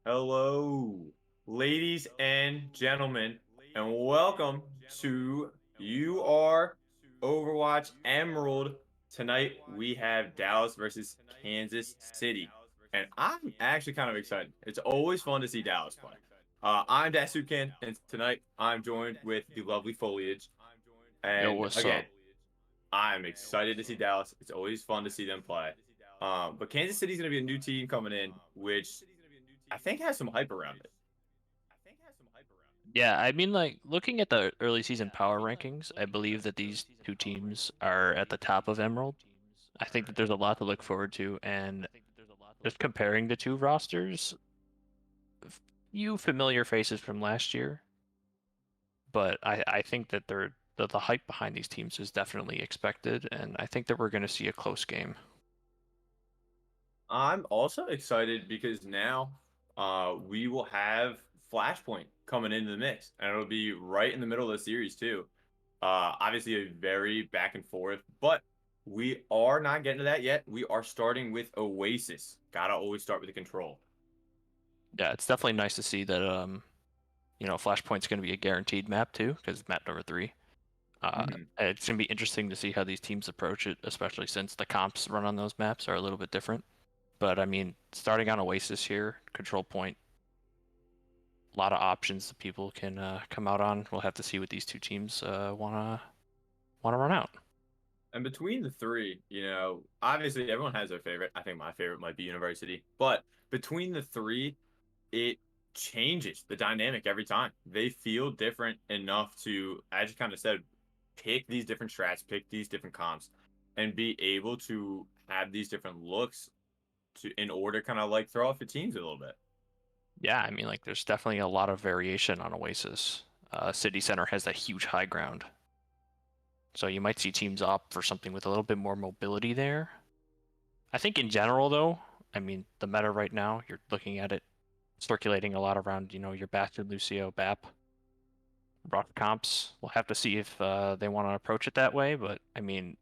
Hello, ladies and gentlemen, and welcome to UR Overwatch Emerald. Tonight we have Dallas versus Kansas City, and I'm actually kind of excited. It's always fun to see Dallas play. I'm Dasukan, and tonight I'm joined with the lovely Foliage. Yo, And what's again, up? I'm excited to see Dallas. It's always fun to see them play. But Kansas City's going to be a new team coming in, which I think has some hype around it. Yeah, I mean, like, looking at the early season power rankings, I believe that these two teams are at the top of Emerald. I think that there's a lot to look forward to, and just comparing the two rosters, few familiar faces from last year, but I think that the hype behind these teams is definitely expected, and I think that we're going to see a close game. I'm also excited because now we will have Flashpoint coming into the mix, and it'll be right in the middle of the series too. Obviously a very back and forth, but we are not getting to that yet. We are starting with Oasis. Gotta always start with the control. Yeah, it's definitely nice to see that Flashpoint's going to be a guaranteed map too, because map number three. Mhm. It's going to be interesting to see how these teams approach it, especially since the comps run on those maps are a little bit different. But I mean, starting on Oasis here, control point, a lot of options that people can come out on. We'll have to see what these two teams wanna run out. And between the three, obviously everyone has their favorite. I think my favorite might be University, but between the three, it changes the dynamic every time. They feel different enough to, as you kind of said, pick these different strats, pick these different comps, and be able to have these different looks to in order kind of like throw off your teams a little bit. Yeah, I mean, like there's definitely a lot of variation on Oasis. City Center has that huge high ground, so you might see teams opt for something with a little bit more mobility there. I think in general, though, I mean, the meta right now, you're looking at it circulating a lot around, your Bastion, Lucio, BAP, rough comps. We'll have to see if they want to approach it that way. But I mean,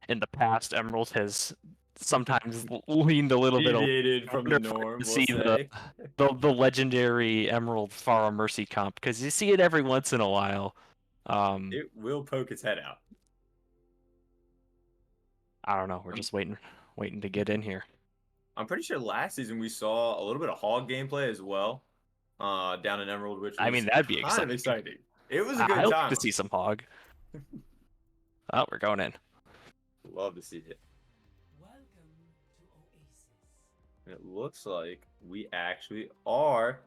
in the past, Emerald has sometimes leaned a little bit away. Deviated I from the wonder if we're norm, going to we'll see say. the legendary Emerald Pharah Mercy comp because you see it every once in a while. Um, It will poke its head out. I don't know. We're just waiting to get in here. I'm pretty sure last season we saw a little bit of hog gameplay as well, down in Emerald, which I mean, was that'd be kind of exciting. exciting. It was a I good like to time. see some hog. Oh, we're going in. Love to see it. Welcome to Oasis. And it looks like we actually are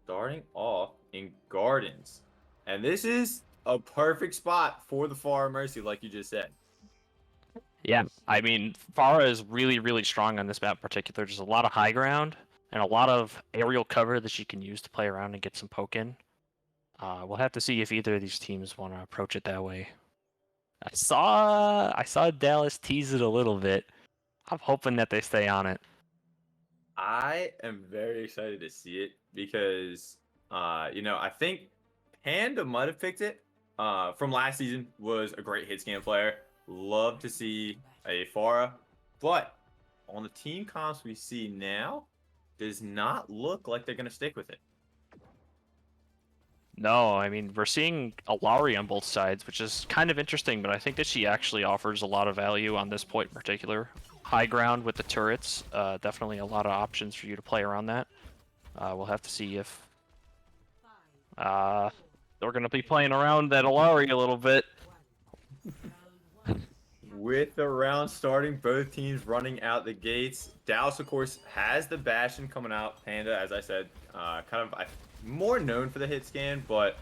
starting off in Gardens. And this is a perfect spot for the Far Mercy, like you just said. Yeah, I mean, Pharah is really, really strong on this map in particular. There's a lot of high ground and a lot of aerial cover that she can use to play around and get some poke in. We'll have to see if either of these teams want to approach it that way. I saw Dallas tease it a little bit. I'm hoping that they stay on it. I am very excited to see it because, I think Panda might have picked it. From last season was a great hit scan player. Love to see a Pharah, but on the team comps we see now, does not look like they're going to stick with it. No, I mean, we're seeing a Lowry on both sides, which is kind of interesting, but I think that she actually offers a lot of value on this point in particular. High ground with the turrets, definitely a lot of options for you to play around that. We'll have to see if Five, uh, four, they're going to be playing three, around that Lowry a little bit. one. Round one. With the round starting, both teams running out the gates. Dallas, of course, has the Bastion coming out. Panda, as I said, kind of more known for the hit scan, but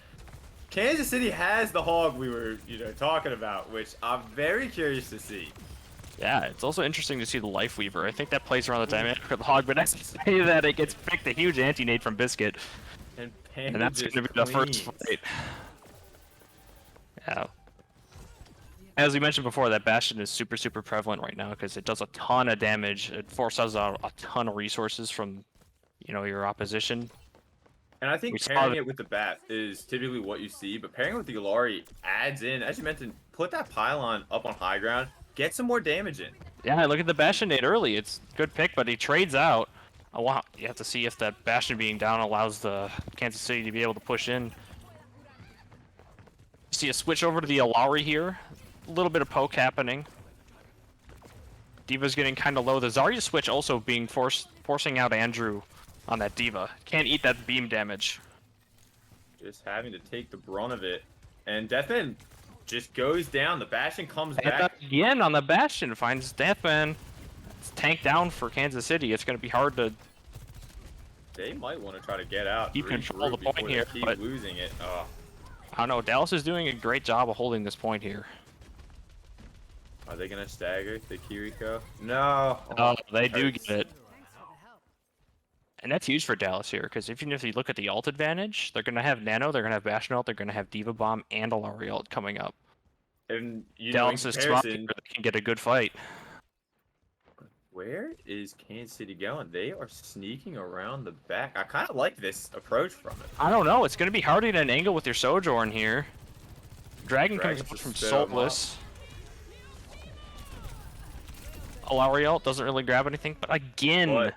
Kansas City has the hog we were, talking about, which I'm very curious to see. Yeah, it's also interesting to see the Life Weaver. I think that plays around the Ooh, dynamic of the Hog, but as I say that, it gets picked a huge anti-nade from Biscuit, and and Panda that's going just to be the first cleans. fight. Yeah. As we mentioned before, that Bastion is super, super prevalent right now because it does a ton of damage. It forces out a ton of resources from, your opposition. And I We think saw pairing that. it with the bat is typically what you see, but pairing it with the Galari adds in, as you mentioned, put that pylon up on high ground, get some more damage in. Yeah, look at the Bastion nade early. It's a good pick, but he trades out. You have to see if that Bastion being down allows the Kansas City to be able to push in. See a switch over to the Alawi here. A little bit of poke happening. Diva's getting kind of low. The Zarya switch also being forcing out Andrew on that Diva. Can't eat that beam damage. Just having to take the brunt of it. And Deathman just goes down. The Bastion comes And back. again on the Bastion finds Deathman. It's tanked down for Kansas City. It's going to be hard to They might want to try to get out. keep control of the point here, Keep but losing it. Oh, I don't know. Dallas is doing a great job of holding this point here. are they gonna stagger the Kiriko? No. Oh, they do hurts. get it. And that's huge for Dallas here, because even if you look at the ult advantage, they're going to have Nano, they're going to have Bastion ult, they're going to have Diva Bomb, and Alawi ult coming up. And you know, in Dallas is spot comparison, here, they can get a good fight. where is Kansas City going? They are sneaking around the back. I kind of like this approach from it. I don't know, it's going to be hard to get an angle with your Sojourn here. Dragon comes Dragon's out just from spit 'em up. Soulless. Alawi ult doesn't really grab anything, but again, But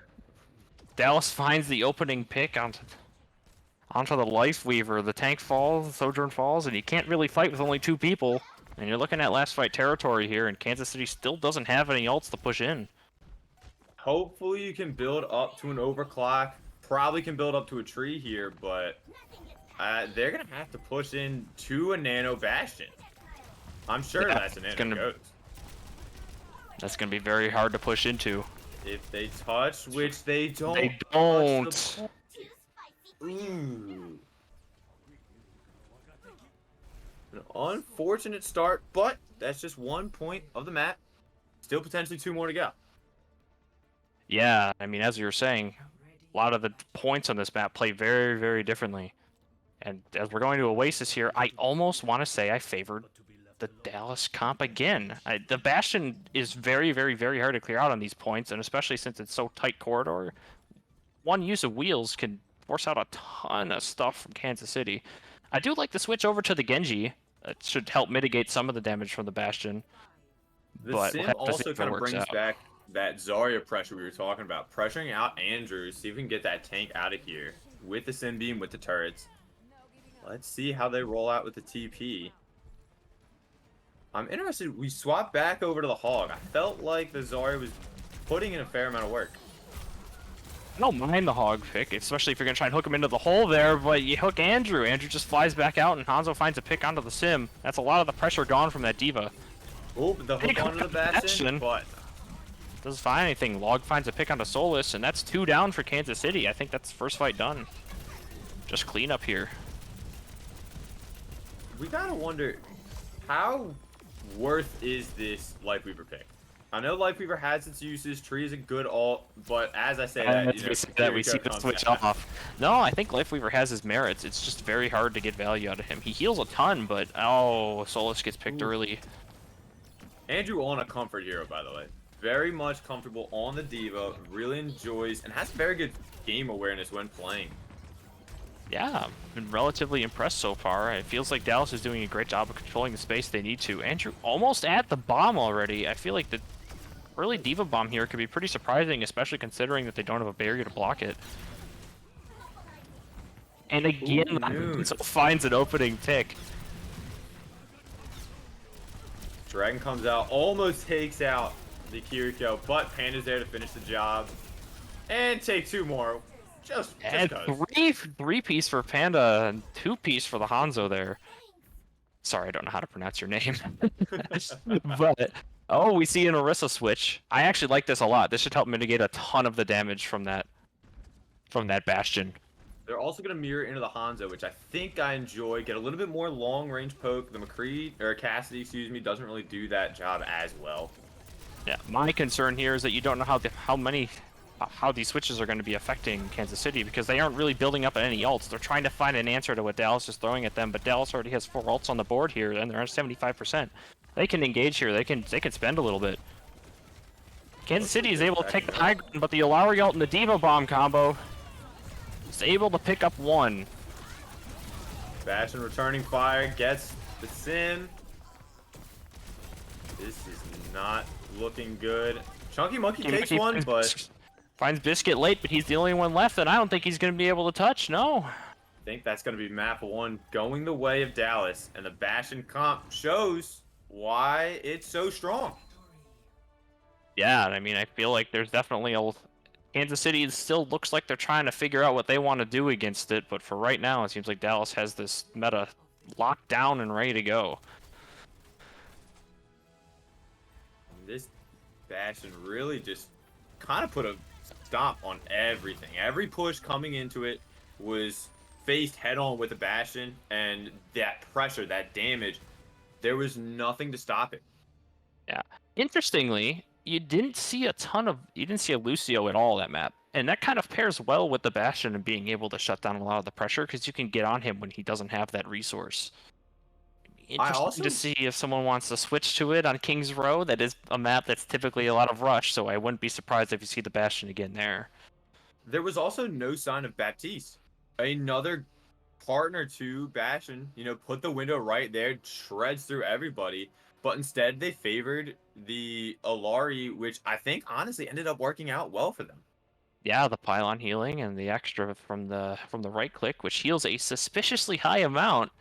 Dallas finds the opening pick onto the Life Weaver. The tank falls, Sojourn falls, and you can't really fight with only 2 people. And you're looking at last fight territory here, and Kansas City still doesn't have any ults to push in. hopefully you can build up to an overclock. Probably can build up to a tree here, but they're gonna have to push in to a Nano Bastion. I'm sure Yeah, that's a it's Nano gonna- Ghost. That's going to be very hard to push into. If they touch, which they don't. They touch don't. the- Ooh. An unfortunate start, but that's just 1 point of the map. Still potentially 2 more to go. Yeah, I mean, as you were saying, a lot of the points on this map play very, very differently. And as we're going to Oasis here, I almost want to say I favored the Dallas comp again. The Bastion is very, very, very hard to clear out on these points, and especially since it's so tight corridor, one use of wheels can force out a ton of stuff from Kansas City. I do like the switch over to the Genji. It should help mitigate some of the damage from the Bastion. The But we'll sim have to see also if it kind of works brings out. back that Zarya pressure we were talking about. Pressuring out Andrew, see if we can get that tank out of here. With the sim beam, with the turrets. Let's see how they roll out with the TP. I'm interested. We swapped back over to the Hog. I felt like the Zarya was putting in a fair amount of work. I don't mind the hog pick, especially if you're gonna try and hook him into the hole there, but you hook Andrew. Andrew just flies back out, and Hanzo finds a pick onto the sim. That's a lot of the pressure gone from that Diva. Oh, the hook Pick onto the on Bastion, Bastion. but Doesn't find anything. Log finds a pick onto Solus, and that's 2 down for Kansas City. I think that's the first fight done. Just clean up here. we gotta wonder, how worth is this Lifeweaver pick? I know Lifeweaver has its uses. Tree is a good ult, but as I say that, As we say that, we see the switch off. No, I think Lifeweaver has his merits. It's just very hard to get value out of him. He heals a ton, but oh, Solus gets picked early. Andrew on a comfort hero, by the way. Very much comfortable on the Diva. Really enjoys and has very good game awareness when playing. Yeah, been relatively impressed so far. It feels like Dallas is doing a great job of controlling the space they need to. Andrew almost at the bomb already. I feel like the early Diva bomb here could be pretty surprising, especially considering that they don't have a barrier to block it. And again, Ooh, dude. Hanzo finds an opening pick. Dragon comes out, almost takes out the Kiriko, but Panda's there to finish the job. And take 2 more. Just And cause. three-piece for Panda and 2-piece for the Hanzo there. Sorry, I don't know how to pronounce your name. But, oh, we see an Orisa switch. I actually like this a lot. This should help mitigate a ton of the damage from that Bastion. They're also going to mirror into the Hanzo, which I think I enjoy. Get a little bit more long-range poke. The Cassidy, excuse me, doesn't really do that job as well. Yeah, my concern here is that you don't know how these switches are going to be affecting Kansas City, because they aren't really building up any ults. They're trying to find an answer to what Dallas is throwing at them, but Dallas already has 4 ults on the board here, and they're at 75%. They can engage here. They can spend a little bit. Kansas City is able to take the high ground, but the Alawi ult and the Diva bomb combo is able to pick up 1. Bastion returning fire, gets the Sim. This is not looking good. Chunky Monkey takes one, but Finds Biscuit late, but he's the only one left, and I don't think he's going to be able to touch. No. I think that's going to be map 1 going the way of Dallas, and the Bastion comp shows why it's so strong. Yeah, I mean, I feel like there's definitely a... Kansas City still looks like they're trying to figure out what they want to do against it, but for right now, it seems like Dallas has this meta locked down and ready to go. This Bastion really just kind of put a stop on everything. Every push coming into it was faced head-on with a Bastion, and that pressure, that damage, there was nothing to stop it. Yeah. Interestingly, you didn't see a Lucio at all that map. And that kind of pairs well with the Bastion and being able to shut down a lot of the pressure because you can get on him when he doesn't have that resource. Interesting to see if someone wants to switch to it on King's Row. That is a map that's typically a lot of rush, so I wouldn't be surprised if you see the Bastion again there. There was also no sign of Baptiste. Another partner to Bastion, put the window right there, shreds through everybody. But instead, they favored the Alari, which I think honestly ended up working out well for them. Yeah, the pylon healing and the extra from the right click, which heals a suspiciously high amount.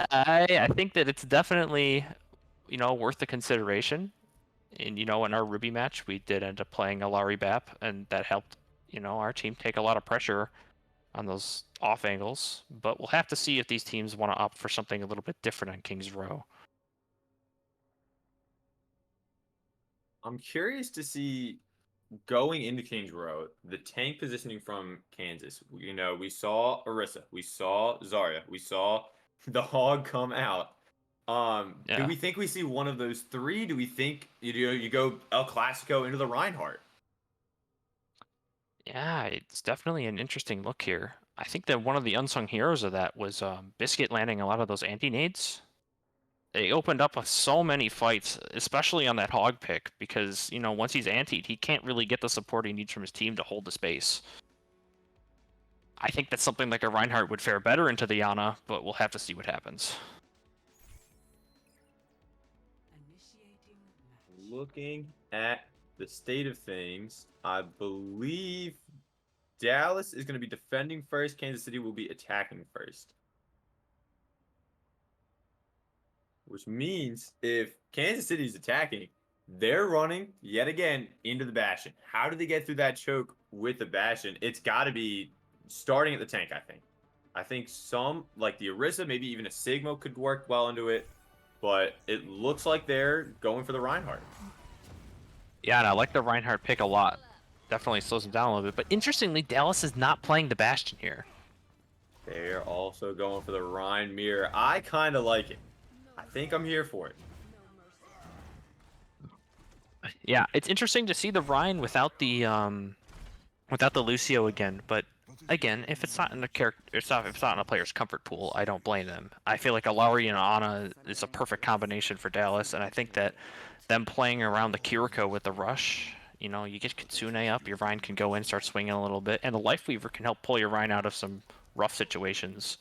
I think that it's definitely, worth the consideration. And in our Ruby match, we did end up playing Alari Bap, and that helped, our team take a lot of pressure on those off angles. But we'll have to see if these teams want to opt for something a little bit different on King's Row. I'm curious to see going into King's Row, the tank positioning from Kansas. We saw Orisa, we saw Zarya, we saw the Hog come out. Do we think we see one of those 3? Do we think you go El Clasico into the Reinhardt? Yeah, it's definitely an interesting look here. I think that one of the unsung heroes of that was Biscuit landing a lot of those anti-nades. They opened up so many fights, especially on that Hog pick, because, once he's antied, he can't really get the support he needs from his team to hold the space. I think that something like a Reinhardt would fare better into the Yana, but we'll have to see what happens. Looking at the state of things, I believe Dallas is going to be defending first. Kansas City will be attacking first. Which means if Kansas City is attacking, they're running yet again into the Bastion. How do they get through that choke with the Bastion? It's got to be starting at the tank, I think. I think some, like the Orisa, maybe even a Sigma could work well into it. But it looks like they're going for the Reinhardt. Yeah, and I like the Reinhardt pick a lot. Definitely slows him down a little bit. But interestingly, Dallas is not playing the Bastion here. They're also going for the Rein Mirror. I kind of like it. I think I'm here for it. Yeah, it's interesting to see the Rein without the Lucio again. But again, if it's not in the character, if it's not in a player's comfort pool, I don't blame them. I feel like Alari and Ana is a perfect combination for Dallas, and I think that them playing around the Kiriko with the rush, you get Kitsune up, your Rein can go in, start swinging a little bit, and the Lifeweaver can help pull your Rein out of some rough situations.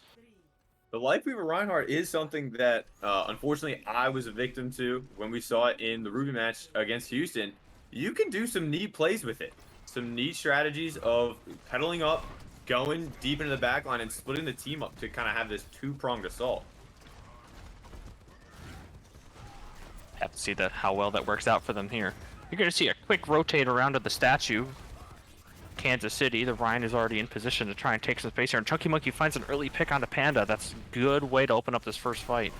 The Lifeweaver Reinhardt is something that, unfortunately, I was a victim to when we saw it in the Ruby match against Houston. You can do some neat plays with it. Some neat strategies of pedaling up, going deep into the backline, and splitting the team up to kind of have this two-pronged assault. Have to see how well that works out for them here. You're going to see a quick rotate around to the statue. Kansas City, the Rein is already in position to try and take some space here, and Chunky Monkey finds an early pick onto Panda. That's a good way to open up this first fight.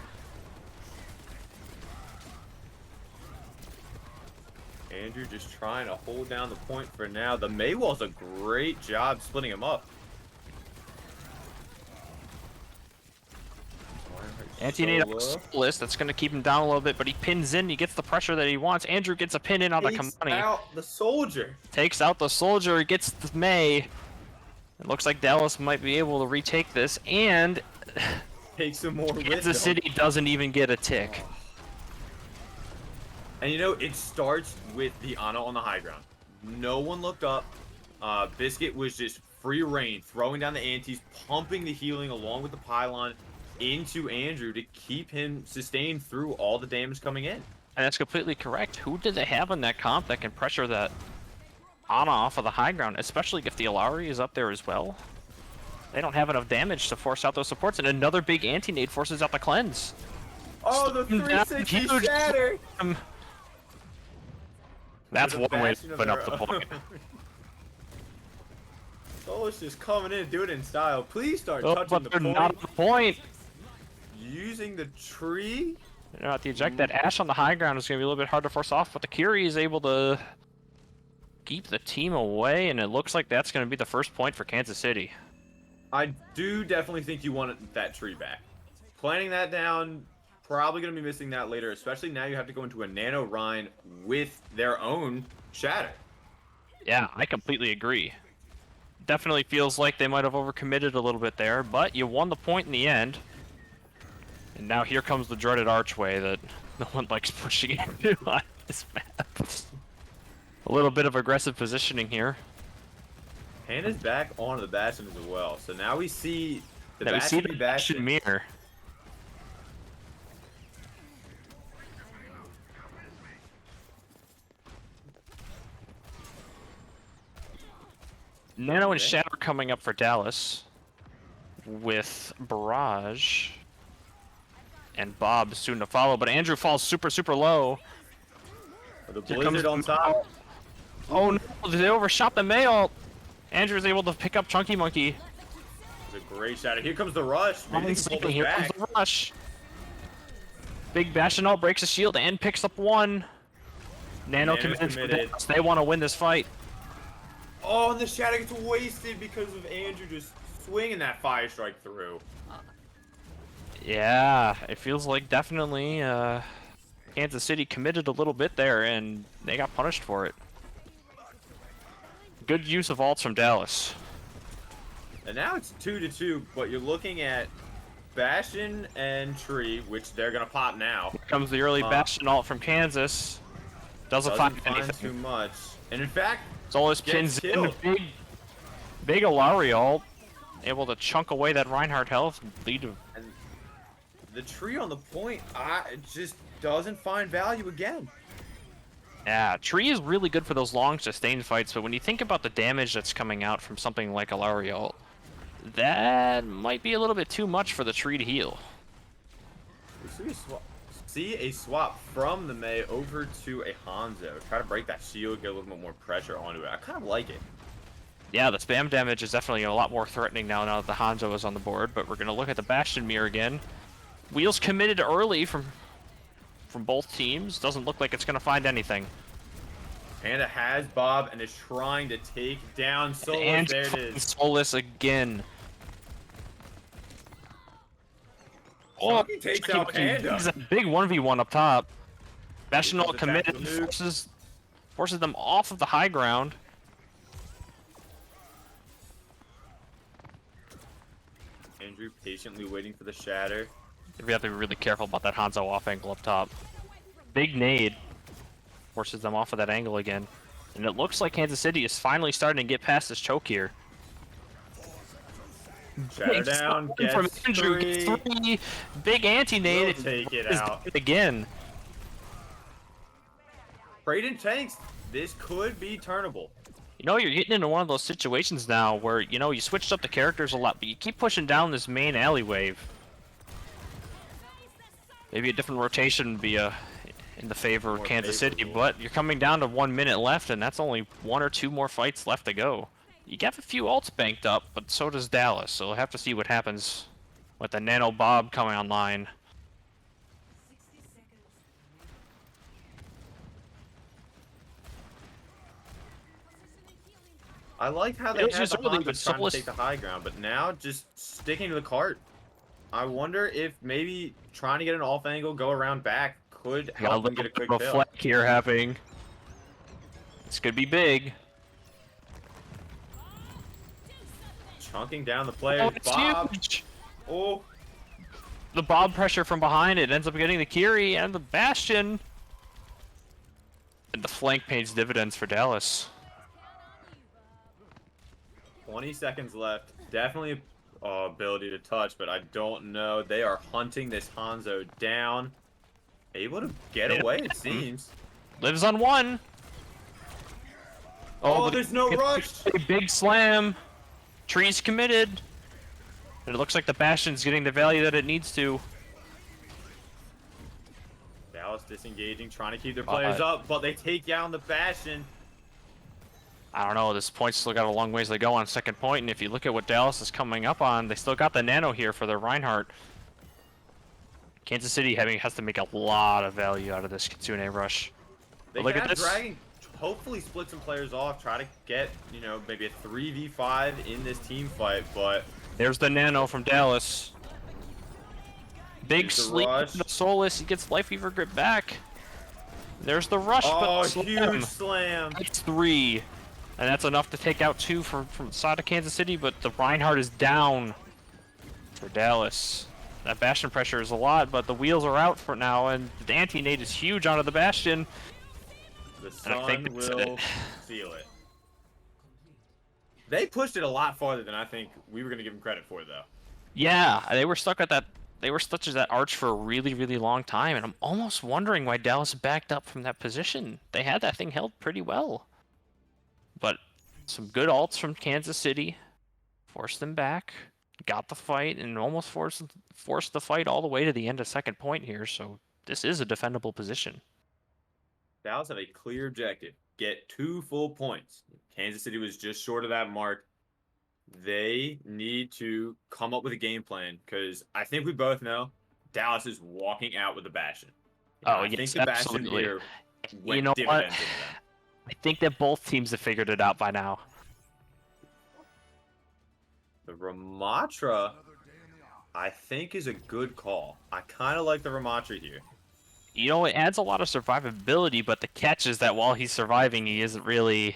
Andrew just trying to hold down the point for now. The Maywall's a great job splitting him up. Anti-nade list, that's going to keep him down a little bit, but he pins in, he gets the pressure that he wants. Andrew gets a pin in on the Kamani. Takes out the soldier. Takes out the soldier, gets the May. It looks like Dallas might be able to retake this, and take some more. Kansas City doesn't even get a tick. And it starts with the Ana on the high ground. No one looked up. Biscuit was just free reign, throwing down the antis, pumping the healing along with the pylon into Andrew to keep him sustained through all the damage coming in. And that's completely correct. Who did they have in that comp that can pressure that Ana off of the high ground, especially if the Alari is up there as well. They don't have enough damage to force out those supports, and another big anti-nade forces out the cleanse. Oh, the Slowing down, 360 huge. shatter! That's With a one way bastion to of open their up the own. point. Solo's just coming in and doing it in style. Please start Oh, touching but the they're point. not at the point. Using the tree. You know, to eject that Ashe on the high ground is going to be a little bit hard to force off, but the Curie is able to keep the team away, and it looks like that's going to be the first point for Kansas City. I do definitely think you want that tree back. Planning that down, probably going to be missing that later, especially now you have to go into a Nano Rhine with their own Shatter. Yeah, I completely agree. Definitely feels like they might have overcommitted a little bit there, but you won the point in the end. And now here comes the dreaded archway that no one likes pushing into on this map. A little bit of aggressive positioning here. Hannah's back onto the Bastion as well. So now we see the Now we see Bastion the be Bastion. mirror. Nano and Okay. Shadow coming up for Dallas with Barrage and Bob soon to follow, but Andrew falls super, super low. The Here Blizzard on comes top. Oh no, they overshot the Mail. Andrew's able to pick up Chunky Monkey. It's a great shatter. Here comes the rush. Maybe they can pull this Here back. comes the rush. Big Bastion breaks the shield and picks up one. Nano Nano's committed. committed. They want to win this fight. Oh, and the shatter gets wasted because of Andrew just swinging that fire strike through. Yeah, it feels like definitely Kansas City committed a little bit there, and they got punished for it. Good use of ults from Dallas. And now it's 2-2, but you're looking at Bastion and Tree, which they're gonna pop now. Here comes the early Bastion ult from Kansas. Doesn't find Find too anything. much. And in fact, Solus gets pins in a killed. big Alari ult. Able to chunk away that Reinhardt health and lead to. and the Tree on the point, it just doesn't find value again. Yeah, Tree is really good for those long sustained fights, but when you think about the damage that's coming out from something like Alari ult, that might be a little bit too much for the Tree to heal. We see a swap from the Mei over to a Hanzo. Try to break that shield, get a little bit more pressure onto it. I kind of like it. Yeah, the spam damage is definitely a lot more threatening now that the Hanzo is on the board, but we're going to look at the Bastion mirror again. Wheels committed early from both teams. Doesn't look like it's going to find anything. Panda has Bob and is trying to take down Solus. And There it is. Solus again. Chunky takes out Panda. He's a big 1v1 up top. Bastion Here ult comes the committed, tactical nuke. forces them off of the high ground. Andrew patiently waiting for the shatter. We have to be really careful about that Hanzo off angle up top. Big nade forces them off of that angle again. And it looks like Kansas City is finally starting to get past this choke here. Shatter Big down, stun from gets Andrew, three. gets three. Big anti-nade. Will take it is out. dead again. Braden tanks. This could be turnable. You know, you're getting into one of those situations now where, you know, you switched up the characters a lot, but you keep pushing down this main alley wave. Maybe a different rotation would be in the favor of More Kansas City, favorable. but you're coming down to 1 minute left, and that's only 1 or 2 more fights left to go. You got a few ults banked up, but so does Dallas, so we'll have to see what happens with the Nano Bob coming online. 60 seconds. I like how they It was had just the early, Hanzo but trying Solus- to take the high ground, but now just sticking to the cart. I wonder if maybe trying to get an off angle, go around back, could Got a help them little get a quick bit of a kill. fleck here happening. This could be big. Chunking down the Oh, players. it's Bob. huge! Oh, The Bob pressure from behind it ends up getting the Kiri and the Bastion. And the flank pays dividends for Dallas. 20 seconds left. Definitely ability to touch, but I don't know. They are hunting this Hanzo down. Able to get Yeah. away, it seems. Lives on one. Oh, there's no rush. A big slam. Tree's committed. And it looks like the Bastion's getting the value that it needs to. Dallas disengaging, trying to keep their players up, but they take down the Bastion. I don't know, this point's still got a long ways to go on second point, and if you look at what Dallas is coming up on, they still got the nano here for their Reinhardt. Kansas City has to make a lot of value out of this Kitsune rush. They Look can at have this. Dragon hopefully split some players off, try to get, you know, maybe a 3v5 in this team fight, but... There's the nano from Dallas. Big Here's the sleep rush. from the Solus, he gets Lifeweaver grip back. There's the rush, Oh, but huge slam. It's 3. And that's enough to take out 2 from the side of Kansas City, but the Reinhardt is down for Dallas. That Bastion pressure is a lot, but the wheels are out for now, and the anti-nade is huge onto the Bastion. The And I think sun that's will it. seal it. They pushed it a lot farther than I think we were going to give them credit for, though. Yeah, they were stuck at that. They were stuck at that arch for a really, really long time, and I'm almost wondering why Dallas backed up from that position. They had that thing held pretty well, but some good ults from Kansas City forced them back, got the fight, and almost forced the fight all the way to the end of second point here. So this is a defendable position. Dallas have a clear objective. Get 2 full points. Kansas City was just short of that mark. They need to come up with a game plan, because I think we both know Dallas is walking out with the Bastion. Oh, I yes, think the Bastion absolutely. here went You know what? dividends into them. I think that both teams have figured it out by now. The Ramatra, I think, is a good call. I kind of like the Ramatra here. You know, it adds a lot of survivability, but the catch is that while he's surviving, he isn't really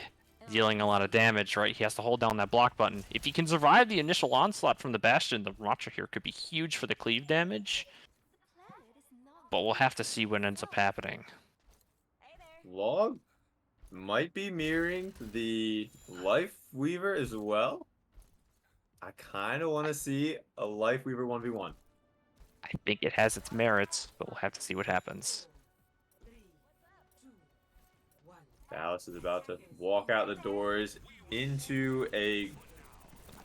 dealing a lot of damage, right? He has to hold down that block button. If he can survive the initial onslaught from the Bastion, the Ramatra here could be huge for the cleave damage. But we'll have to see what ends up happening. Log might be mirroring the Life Weaver as well. I kind of want to see a Life Weaver 1v1. I think it has its merits, but we'll have to see what happens. Dallas is about to walk out the doors into a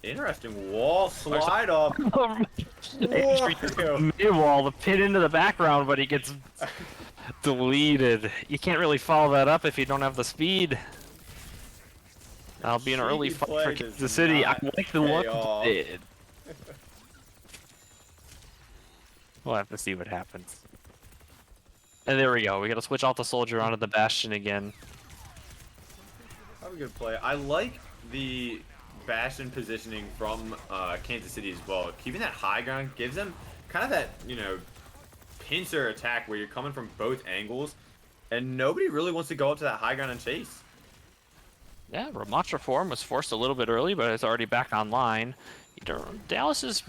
interesting wall slide off. Whoa. Mid-wall, the pin into the background, but he gets deleted. You can't really follow that up if you don't have the speed. That'll be an early Cheeky fight play for does Kansas City. I not like the pay look off. it did. We'll have to see what happens. And there we go. We got to switch off the soldier onto the Bastion again. Have a good play. I like the Bastion positioning from Kansas City as well. Keeping that high ground gives them kind of that, you know, pincer attack where you're coming from both angles, and nobody really wants to go up to that high ground and chase. Yeah, Ramatra form was forced a little bit early, but it's already back online. Dallas is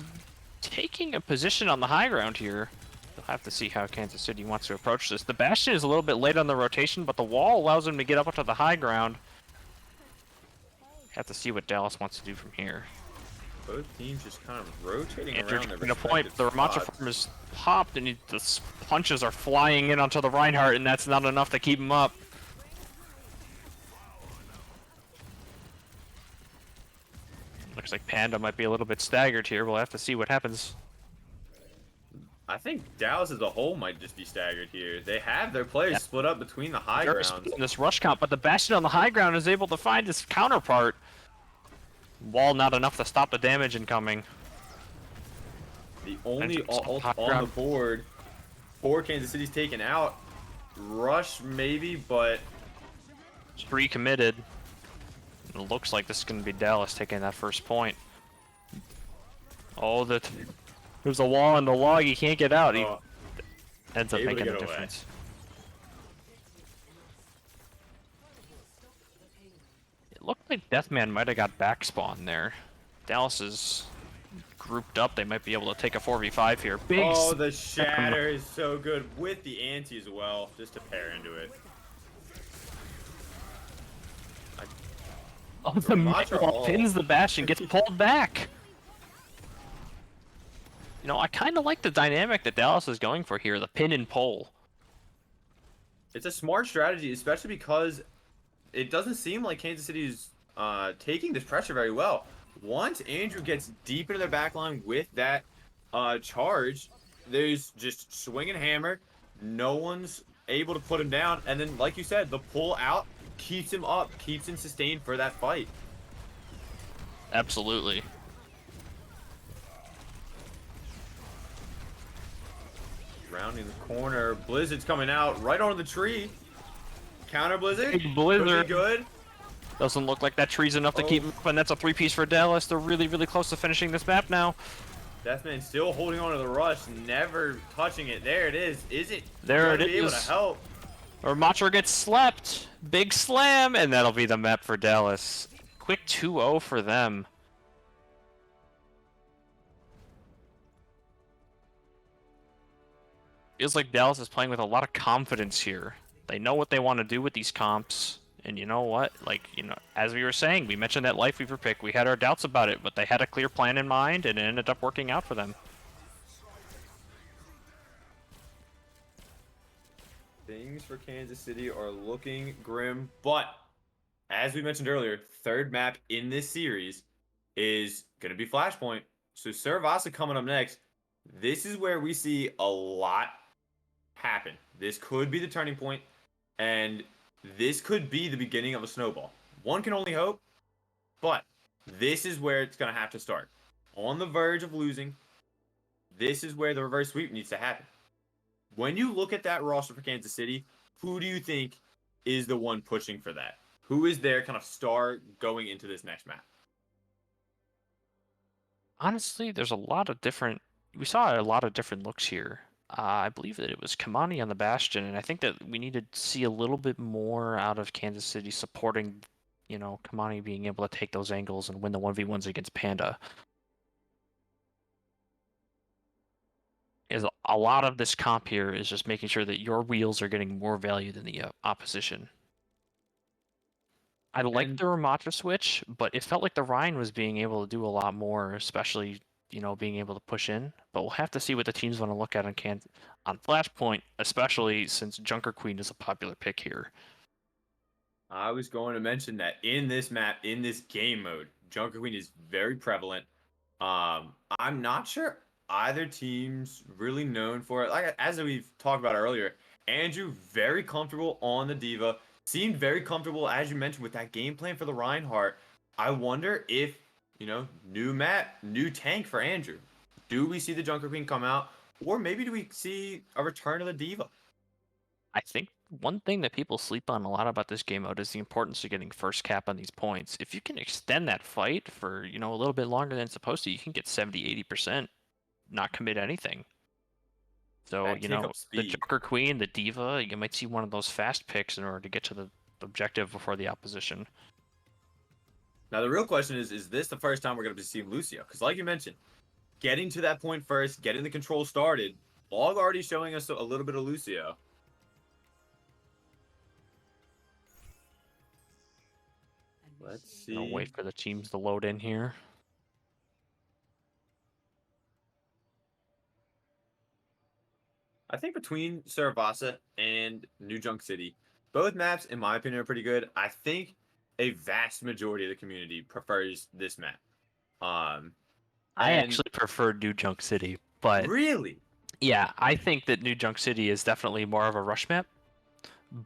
taking a position on the high ground here. We'll have to see how Kansas City wants to approach this. The Bastion is a little bit late on the rotation, but the wall allows them to get up onto the high ground. Have to see what Dallas wants to do from here. Both teams just kind of rotating And around their a point, respective the Ramatra spots. form is popped, and the punches are flying in onto the Reinhardt, and that's not enough to keep him up. Looks like Panda might be a little bit staggered here. We'll have to see what happens. I think Dallas as a whole might just be staggered here. They have their players split up between the high Very grounds. in this rush count, but the Bastion on the high ground is able to find his counterpart. Wall not enough to stop the damage incoming. The only Entrance ult high on the ground. board for Kansas City's taken out. Rush maybe, but It's pre-committed. It looks like this is going to be Dallas taking that first point. Oh, there's a wall in the log. He can't get out. He ends up able to making get the away. difference. It looked like Deathman might have got back spawn there. Dallas is grouped up. They might be able to take a 4v5 here. Big oh, the shatter is so good with the anti as well, just to pair into it. Oh, the Ramatra mid-wall ult. pins the Bastion, gets pulled back. You know, I kind of like the dynamic that Dallas is going for here, the pin and pull. It's a smart strategy, especially because it doesn't seem like Kansas City's taking this pressure very well. Once Andrew gets deep into their back line with that charge, there's just swing and hammer. No one's able to put him down. And then, like you said, the pull out keeps him up, keeps him sustained for that fight. Absolutely. Rounding the corner, Blizzard's coming out right onto the tree. Counter Blizzard. Big Blizzard. Could be good. Doesn't look like that tree's enough to keep him up, and that's a 3-piece for Dallas. They're really, really close to finishing this map now. Deathman still holding on to the rush, never touching it. There it is. Is it? There it gonna be able to is. help? Or Macho gets slept. Big slam, and that'll be the map for Dallas. Quick 2-0 for them. Feels like Dallas is playing with a lot of confidence here. They know what they want to do with these comps. And you know what? Like, you know, as we were saying, we mentioned that Life Weaver pick. We had our doubts about it, but they had a clear plan in mind, and it ended up working out for them. Things for Kansas City are looking grim, but as we mentioned earlier, third map in this series is going to be Flashpoint. So Saravasa coming up next. This is where we see a lot happen. This could be the turning point, and this could be the beginning of a snowball. One can only hope, but this is where it's going to have to start. On the verge of losing, this is where the reverse sweep needs to happen. When you look at that roster for Kansas City, who do you think is the one pushing for that? Who is their kind of star going into this next map? Honestly, there's a lot of different... We saw a lot of different looks here. I believe that it was Kamani on the Bastion, and I think that we need to see a little bit more out of Kansas City supporting, you know, Kamani being able to take those angles and win the 1v1s against Panda. Is a lot of this comp here is just making sure that your wheels are getting more value than the opposition. I liked the Ramatra switch, but it felt like the Rhine was being able to do a lot more, especially, you know, being able to push in. But we'll have to see what the teams want to look at on Flashpoint, especially since Junker Queen is a popular pick here. I was going to mention that in this map, in this game mode, Junker Queen is very prevalent. I'm not sure either team's really known for it. Like as we've talked about earlier, Andrew very comfortable on the Diva, seemed very comfortable as you mentioned with that game plan for the Reinhardt. I wonder if, you know, new map, new tank for Andrew. Do we see the Junker Queen come out, or maybe do we see a return of the Diva? I think one thing that people sleep on a lot about this game mode is the importance of getting first cap on these points. If you can extend that fight for, you know, a little bit longer than it's supposed to, you can get 70-80%, not commit anything. So, That you take know, up the speed. Junker Queen, the Diva, you might see one of those fast picks in order to get to the objective before the opposition. Now the real question is this the first time we're going to be seeing Lucio? Because like you mentioned, getting to that point first, getting the control started, Log already showing us a little bit of Lucio. Let's see. I'll wait for the teams to load in here. I think between Saravasa and New Junk City, both maps, in my opinion, are pretty good. I think a vast majority of the community prefers this map. I and- actually prefer New Junk City, but Really? yeah, I think that New Junk City is definitely more of a rush map.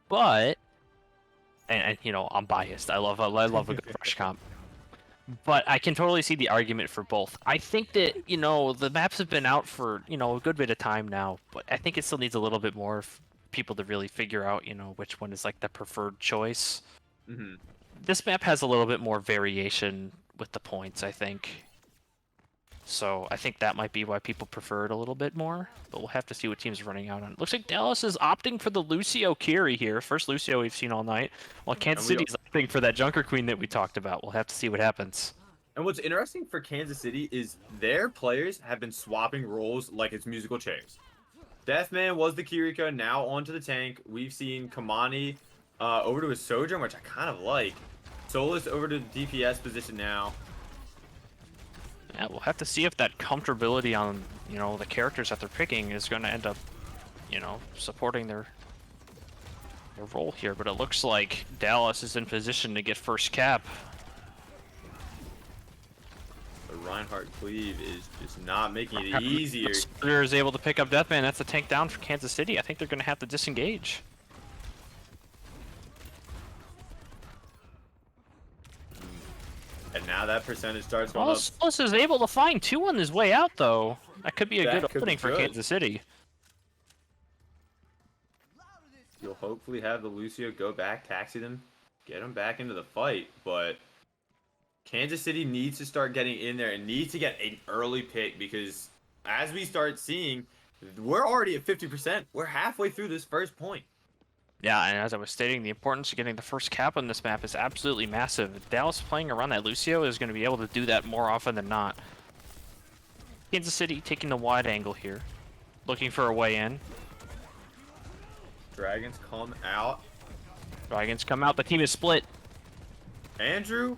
But and you know, I'm biased. I love a good rush comp. But I can totally see the argument for both. I think that, you know, the maps have been out for, you know, a good bit of time now, but I think it still needs a little bit more people to really figure out, you know, which one is like the preferred choice. Mm-hmm. This map has a little bit more variation with the points, I think. So I think that might be why people prefer it a little bit more, but we'll have to see what teams are running out on. Looks like Dallas is opting for the Lucio Kiri here. First Lucio we've seen all night, while Kansas City is opting for that Junker Queen that we talked about. We'll have to see what happens. And what's interesting for Kansas City is their players have been swapping roles like it's musical chairs. Deathman was the Kiriko, now onto the tank. We've seen Kamani over to his Sojourn, which I kind of like. Solus over to the DPS position now. Yeah, we'll have to see if that comfortability on, you know, the characters that they're picking is going to end up, you know, supporting their a roll here, but it looks like Dallas is in position to get first cap. The Reinhardt cleave is just not making it easier. Soldier is able to pick up Deathman. That's a tank down for Kansas City. I think they're going to have to disengage. And now that percentage starts going Well, up. Solus is able to find 2 on his way out, though. That could be a That good could be opening for good. Kansas City. You'll hopefully have the Lucio go back, taxi them, get them back into the fight, but Kansas City needs to start getting in there and needs to get an early pick because as we start seeing, we're already at 50%. We're halfway through this first point. Yeah, and as I was stating, the importance of getting the first cap on this map is absolutely massive. Dallas playing around that Lucio is going to be able to do that more often than not. Kansas City taking the wide angle here, looking for a way in. Dragons come out. Dragons come out. The team is split. Andrew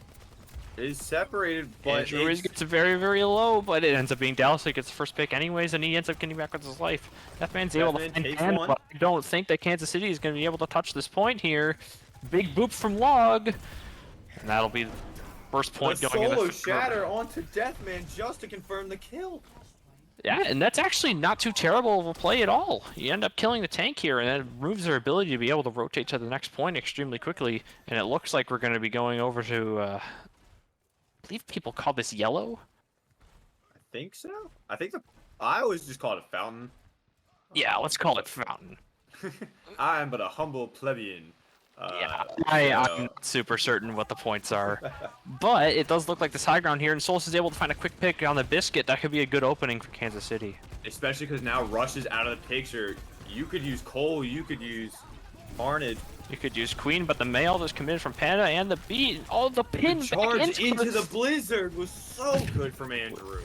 is separated, but Andrew it's- gets very, very low, but it ends up being Dallas that gets the first pick anyways, and he ends up getting back with his life. Deathman's able to Deathman find takes Pan, one. but I don't think that Kansas City is going to be able to touch this point here. Big boop from Log, and that'll be the first point the going in solo the shatter onto Deathman just to confirm the kill. Yeah, and that's actually not too terrible of a play at all. You end up killing the tank here, and that removes their ability to be able to rotate to the next point extremely quickly. And it looks like we're going to be going over to, I believe people call this yellow. I think so. I always just call it a fountain. Yeah, let's call it fountain. I am but a humble plebeian. Yeah, so- I'm not super certain what the points are. But it does look like this high ground here, and Solus is able to find a quick pick on the Biscuit. That could be a good opening for Kansas City. Especially because now Rush is out of the picture. You could use Cole, you could use Carnage. You could use Queen, but the mail is committed from Panda and the beat. Oh, the pin The back charge into the the Blizzard was so good from Andrew.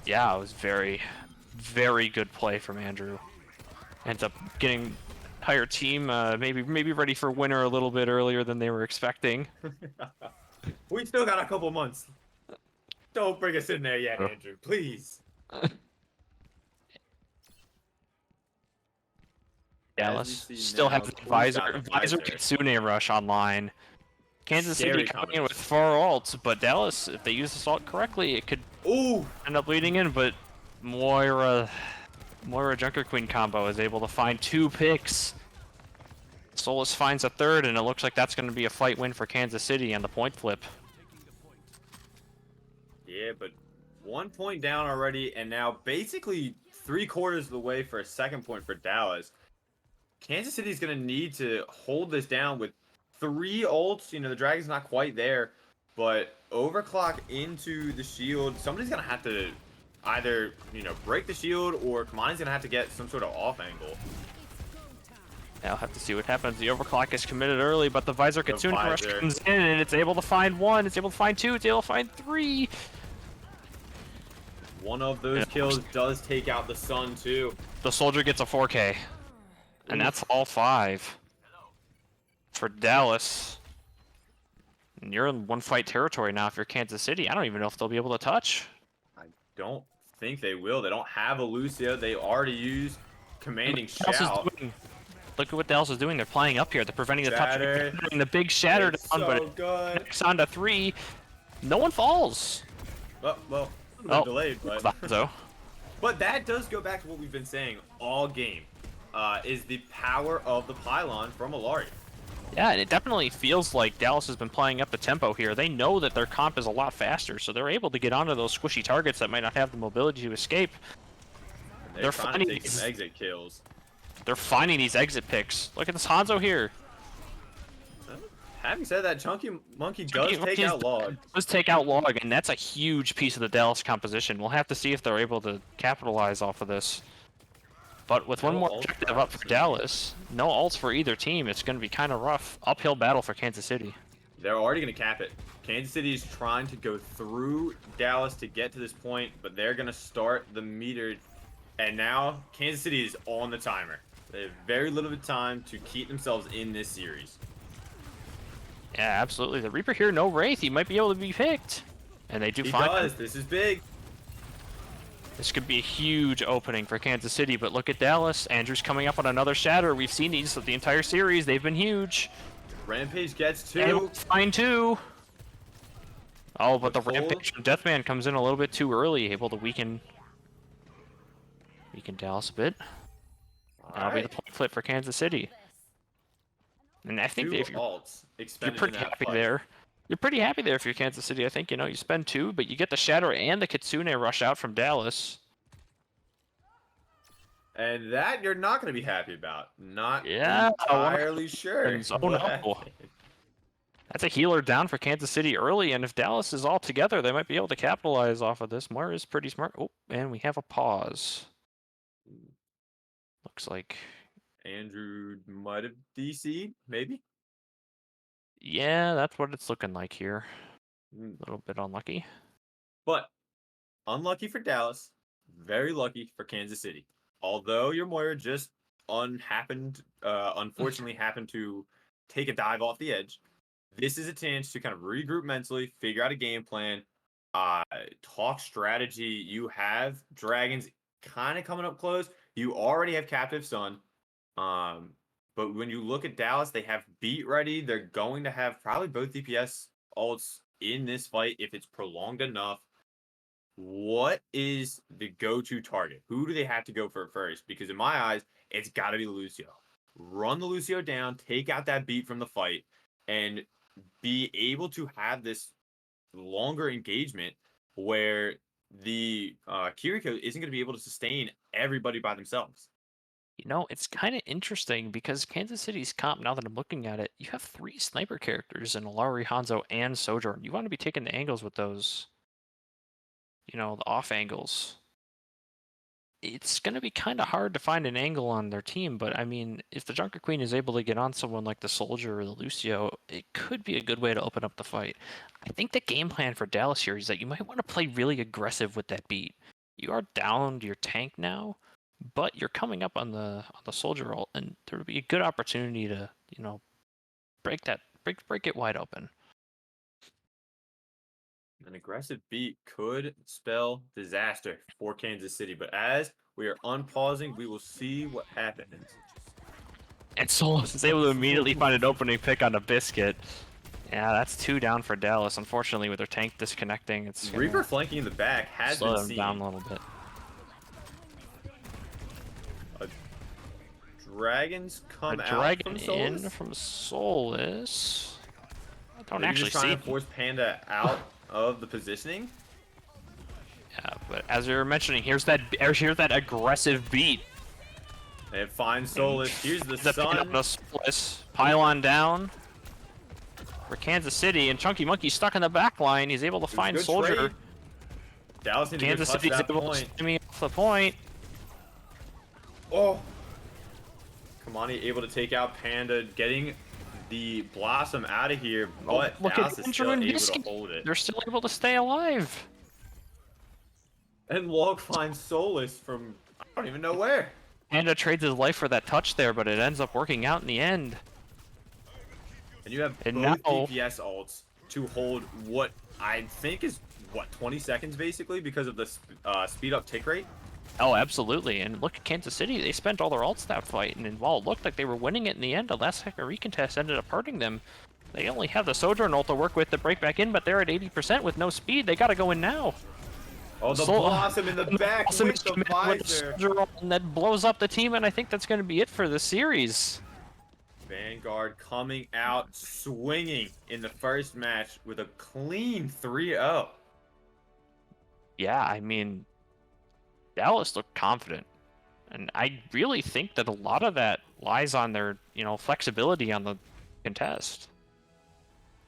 Yeah, it was very, very good play from Andrew. Ends up getting entire team maybe ready for winter a little bit earlier than they were expecting. We still got a couple months. Don't bring us in there yet, Oh. Andrew. Please. Dallas we see still now, has Cole's Visor got a Visor visor. Kitsune Rush online. Kansas City Scary coming in combination. with 4 ults, but Dallas, if they use this ult correctly, it could Ooh, end up leading in, but Moira Junker Queen combo is able to find 2 picks. Solus finds a third, and it looks like that's going to be a fight win for Kansas City on the point flip. yeah, but 1 point down already, and now basically 3/4 of the way for a second point for Dallas. Kansas City's gonna need to hold this down with 3 ults. You know, the Dragon's not quite there, but overclock into the shield. Somebody's gonna have to either, you know, break the shield, or Kamani's gonna have to get some sort of off angle. I'll have to see what happens. The overclock is committed early, but the Visor The Kitsune Rush Visor. comes in, and it's able to find 1, it's able to find 2, it's able to find 3. One of those Yeah. kills does take out the Sun too. The Soldier gets a 4K. And that's all 5. For Dallas. And you're in 1-fight territory now if you're Kansas City. I don't even know if they'll be able to touch. I don't think they will. They don't have a Lucio. They already used Commanding Dallas is Shout. doing- Look at what Dallas is doing. They're playing up here. They're preventing the touch. Shatter. They're getting the big shatter It's down, so but good. it's on to 3. No one falls. Well, Oh. delayed, but So, but that does go back to what we've been saying all game. Is the power of the pylon from Alari. yeah, and it definitely feels like Dallas has been playing up the tempo here. They know that their comp is a lot faster, so they're able to get onto those squishy targets that might not have the mobility to escape. They're They're trying to finding take these- some exit kills. They're finding these exit picks. Look at this Hanzo here. Having said that, Chunky Monkey does take Monkey's- out Log. Does take out Log, and that's a huge piece of the Dallas composition. We'll have to see if they're able to capitalize off of this. But with one No more ult objective for up for Dallas, no ults for either team, it's going to be kind of rough. Uphill battle for Kansas City. They're already going to cap it. Kansas City is trying to go through Dallas to get to this point, but they're going to start the meter. And now Kansas City is on the timer. They have very little bit of time to keep themselves in this series. Yeah, absolutely. The Reaper here, no Wraith. He might be able to be picked. And they do He find him. does. This is big. This could be a huge opening for Kansas City, but look at Dallas. Andrew's coming up on another shatter. We've seen these the entire series. They've been huge. Rampage gets And two. fine too. Oh, but the Nicole? Rampage from Deathman comes in a little bit too early, able to weaken Dallas a bit. That'll be the point flip for Kansas City. And I think Two if you're alts expended in pretty that happy fight. there. You're pretty happy there if you're Kansas City. I think, you spend 2, but you get the Shatter and the Kitsune rush out from Dallas. And that you're not going to be happy about. Not Yeah, entirely sure. Oh no. That's a healer down for Kansas City early, and if Dallas is all together, they might be able to capitalize off of this. Moira is pretty smart. Oh, and we have a pause. Looks like... Andrew might have DC'd, maybe? Yeah, that's what it's looking like here. Mm. A little bit unlucky. But unlucky for Dallas, very lucky for Kansas City. Although your Moira just unfortunately happened to take a dive off the edge, this is a chance to kind of regroup mentally, figure out a game plan, talk strategy. You have dragons kind of coming up close. You already have Captive Sun. But when you look at Dallas, they have beat ready. They're going to have probably both DPS ults in this fight if it's prolonged enough. What is the go-to target? Who do they have to go for first? Because in my eyes, it's got to be Lucio. Run the Lucio down, take out that beat from the fight, and be able to have this longer engagement where the Kiriko isn't going to be able to sustain everybody by themselves. It's kind of interesting because Kansas City's comp, now that I'm looking at it, you have 3 sniper characters in Alari, Hanzo, and Sojourn. You want to be taking the angles with those, the off angles. It's going to be kind of hard to find an angle on their team, but I mean, if the Junker Queen is able to get on someone like the Soldier or the Lucio, it could be a good way to open up the fight. I think the game plan for Dallas here is that you might want to play really aggressive with that beat. You are down your tank now, but you're coming up on the Soldier ult, and there would be a good opportunity to, break it wide open. An aggressive beat could spell disaster for Kansas City, but as we are unpausing, we will see what happens. And Solus is able to immediately find an opening pick on a Biscuit. Yeah, that's 2 down for Dallas. Unfortunately, with their tank disconnecting, it's Reaper flanking in the back has slow been them seen. down a little bit. Dragons come A out dragon from Solus. in from Solus. I don't Maybe actually just trying see to force Panda out of the positioning. Yeah, but as we were mentioning, here's that aggressive beat. And it finds Solus. Here's the The sun. Solus pylon down for Kansas City, and Chunky Monkey stuck in the back line. He's able to find Good Soldier. trade. Dallas needs Kansas to touch City's that able point. to me off the point. Oh. Kamani able to take out Panda, getting the Blossom out of here, but Look Dallas at is still Andrew and able to Biscuit. hold it. They're still able to stay alive. And Log finds Solus from I don't even know where. Panda trades his life for that touch there, but it ends up working out in the end. And you have And both now- DPS ults to hold what I think is, 20 seconds basically because of the speed up tick rate? Oh, absolutely. And look at Kansas City. They spent all their ults that fight, and while it looked like they were winning it in the end, the last second recontest ended up hurting them. They only have the Sojourn ult to work with to break back in, but they're at 80% with no speed. They gotta go in now. Oh, the Blossom in the back Blossom with the came in with the visor. Soldier ult, and that blows up the team, and I think that's going to be it for the series. Vanguard coming out swinging in the first match with a clean 3-0. Yeah, I mean, Dallas looked confident. And I really think that a lot of that lies on their, flexibility on the contest.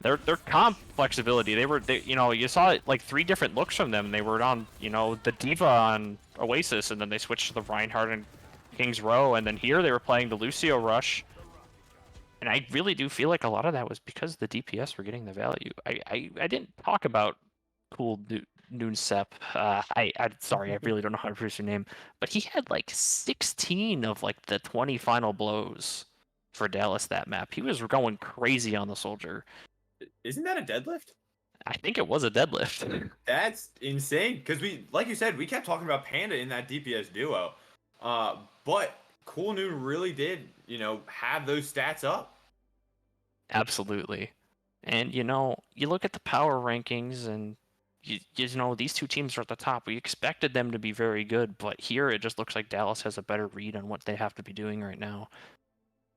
Their comp flexibility. You saw like 3 different looks from them. They were on, the Diva on Oasis, and then they switched to the Reinhardt and King's Row, and then here they were playing the Lucio Rush. And I really do feel like a lot of that was because the DPS were getting the value. I didn't talk about cool Noonsep. Sorry, I really don't know how to pronounce your name, but he had like 16 of like the 20 final blows for Dallas that map. He was going crazy on the Soldier. Isn't that a deadlift? I think it was a deadlift. That's insane because like you said, we kept talking about Panda in that DPS duo. But Cool Noon really did, have those stats up. Absolutely. And you look at the power rankings and these two teams are at the top. We expected them to be very good, but here it just looks like Dallas has a better read on what they have to be doing right now.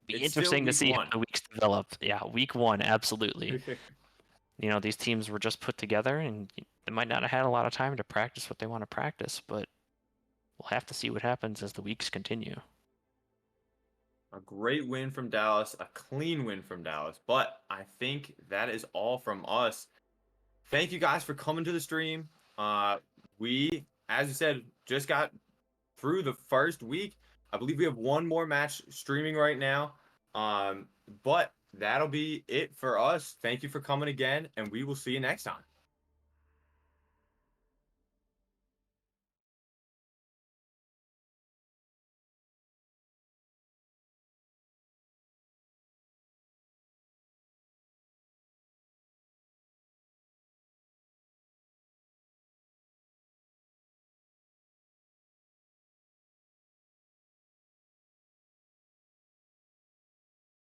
Be It's still interesting to week see how one. the weeks develop. Yeah, week one, absolutely. These teams were just put together and they might not have had a lot of time to practice what they want to practice, but we'll have to see what happens as the weeks continue. A great win from Dallas, a clean win from Dallas. But I think that is all from us. Thank you guys for coming to the stream. We, as you said, just got through the first week. I believe we have one more match streaming right now. But that'll be it for us. Thank you for coming again, and we will see you next time.